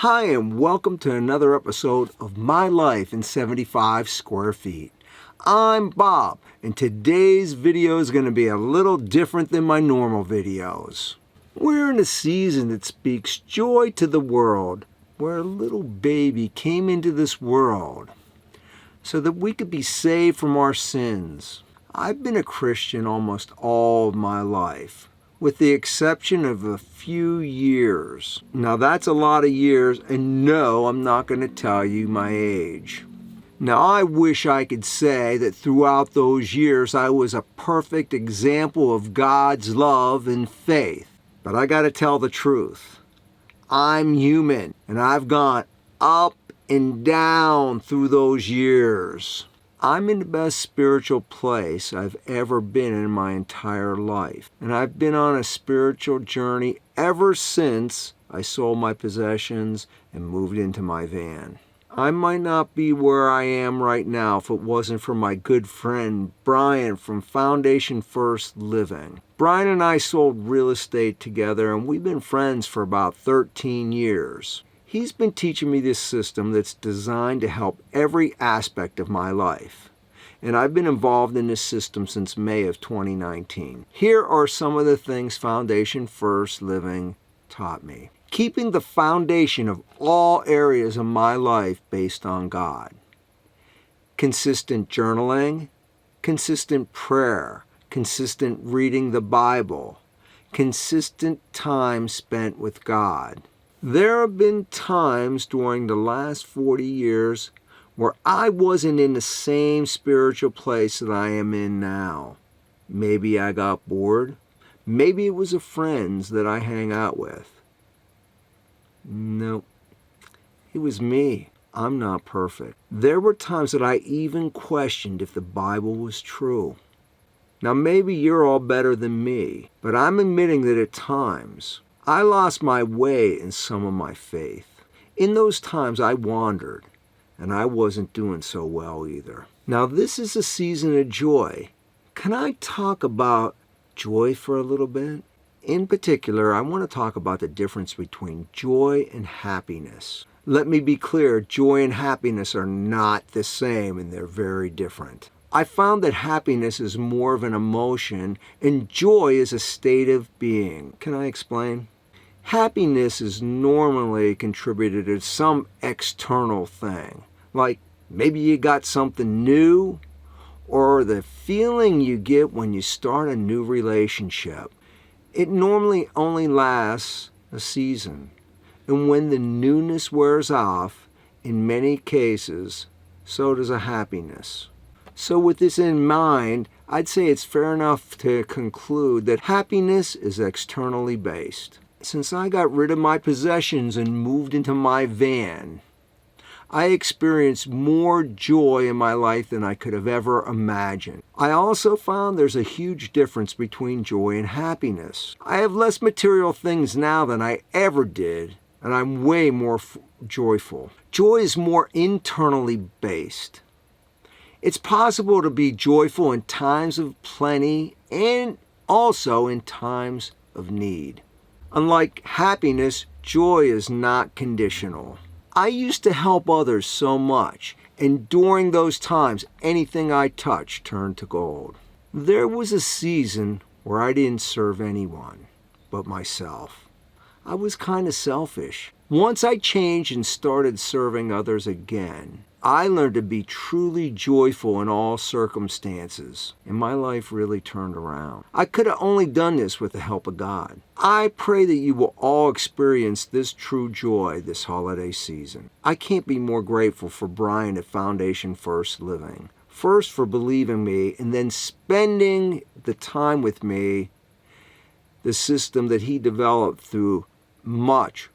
Hi and welcome to another episode of My Life in 75 Square Feet. I'm Bob and today's video is going to be a little different than my normal videos. We're in a season that speaks joy to the world, where a little baby came into this world so that we could be saved from our sins. I've been a Christian almost all of my life, with the exception of a few years. Now that's a lot of years, and no, I'm not going to tell you my age. Now I wish I could say that throughout those years I was a perfect example of God's love and faith, but I got to tell the truth. I'm human, and I've gone up and down through those years. I'm in the best spiritual place I've ever been in my entire life. And I've been on a spiritual journey ever since I sold my possessions and moved into my van. I might not be where I am right now if it wasn't for my good friend Brian from Foundation First Living. Brian and I sold real estate together, and we've been friends for about 13 years. He's been teaching me this system that's designed to help every aspect of my life. And I've been involved in this system since May of 2019. Here are some of the things Foundation First Living taught me. Keeping the foundation of all areas of my life based on God. Consistent journaling, consistent prayer, consistent reading the Bible, consistent time spent with God. There have been times during the last 40 years where I wasn't in the same spiritual place that I am in now. Maybe I got bored. Maybe it was the friends that I hang out with. Nope. It was me. I'm not perfect. There were times that I even questioned if the Bible was true. Now maybe you're all better than me, but I'm admitting that at times I lost my way in some of my faith. In those times I wandered, and I wasn't doing so well either. Now this is a season of joy. Can I talk about joy for a little bit? In particular, I want to talk about the difference between joy and happiness. Let me be clear, joy and happiness are not the same, and they're very different. I found that happiness is more of an emotion, and joy is a state of being. Can I explain? Happiness is normally contributed to some external thing, like maybe you got something new, or the feeling you get when you start a new relationship. It normally only lasts a season, and when the newness wears off, in many cases, so does a happiness. So with this in mind, I'd say it's fair enough to conclude that happiness is externally based. Since I got rid of my possessions and moved into my van, I experienced more joy in my life than I could have ever imagined. I also found there's a huge difference between joy and happiness. I have less material things now than I ever did, and I'm way more joyful. Joy is more internally based. It's possible to be joyful in times of plenty and also in times of need. Unlike happiness, joy is not conditional. I used to help others so much, and during those times, anything I touched turned to gold. There was a season where I didn't serve anyone but myself. I was kind of selfish. Once I changed and started serving others again, I learned to be truly joyful in all circumstances, and my life really turned around. I could have only done this with the help of God. I pray that you will all experience this true joy this holiday season. I can't be more grateful for Brian at Foundation First Living. First, for believing me, and then spending the time with me, the system that he developed through much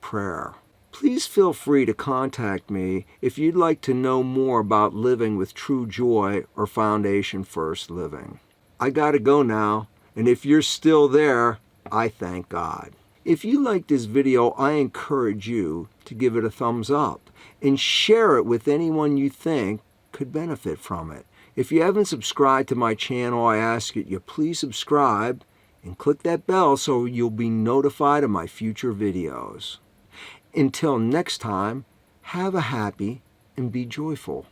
prayer. Please feel free to contact me if you'd like to know more about living with true joy or Foundation First Living. I gotta go now, and if you're still there, I thank God. If you like this video, I encourage you to give it a thumbs up and share it with anyone you think could benefit from it. If you haven't subscribed to my channel, I ask that you please subscribe and click that bell so you'll be notified of my future videos. Until next time, have a happy and be joyful.